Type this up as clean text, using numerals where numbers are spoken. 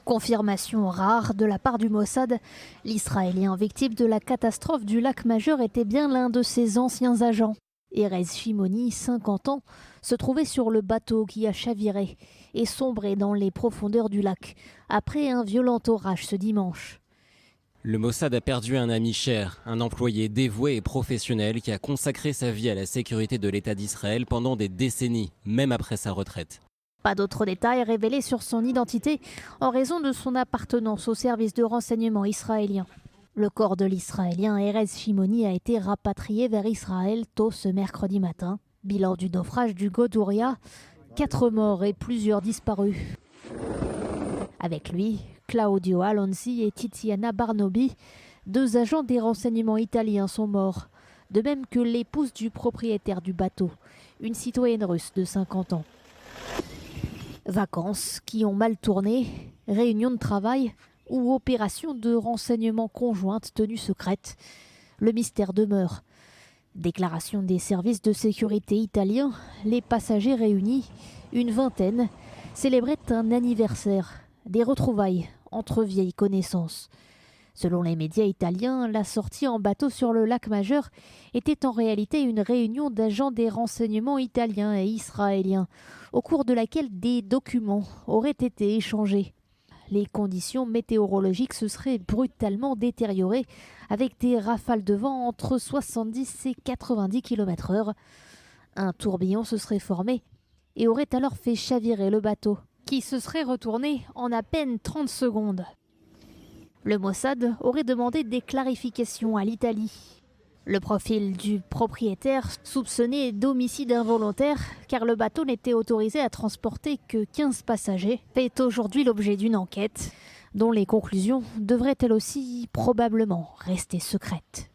Confirmation rare de la part du Mossad, l'Israélien victime de la catastrophe du lac Majeur était bien l'un de ses anciens agents. Erez Shimoni, 50 ans, se trouvait sur le bateau qui a chaviré et sombré dans les profondeurs du lac après un violent orage ce dimanche. Le Mossad a perdu un ami cher, un employé dévoué et professionnel qui a consacré sa vie à la sécurité de l'État d'Israël pendant des décennies, même après sa retraite. Pas d'autres détails révélés sur son identité en raison de son appartenance au service de renseignement israélien. Le corps de l'Israélien Erez Shimoni a été rapatrié vers Israël tôt ce mercredi matin. Bilan du naufrage du Godouriah, 4 morts et plusieurs disparus. Avec lui, Claudio Alonzi et Tiziana Barnobi, 2 agents des renseignements italiens sont morts, de même que l'épouse du propriétaire du bateau, une citoyenne russe de 50 ans. Vacances qui ont mal tourné, réunions de travail ou opérations de renseignement conjointes tenues secrètes. Le mystère demeure. Déclaration des services de sécurité italiens, les passagers réunis, une vingtaine, célébraient un anniversaire, des retrouvailles entre vieilles connaissances. Selon les médias italiens, la sortie en bateau sur le lac Majeur était en réalité une réunion d'agents des renseignements italiens et israéliens, au cours de laquelle des documents auraient été échangés. Les conditions météorologiques se seraient brutalement détériorées avec des rafales de vent entre 70 et 90 km/h. Un tourbillon se serait formé et aurait alors fait chavirer le bateau, qui se serait retourné en à peine 30 secondes. Le Mossad aurait demandé des clarifications à l'Italie. Le profil du propriétaire, soupçonné d'homicide involontaire, car le bateau n'était autorisé à transporter que 15 passagers, fait aujourd'hui l'objet d'une enquête, dont les conclusions devraient elles aussi probablement rester secrètes.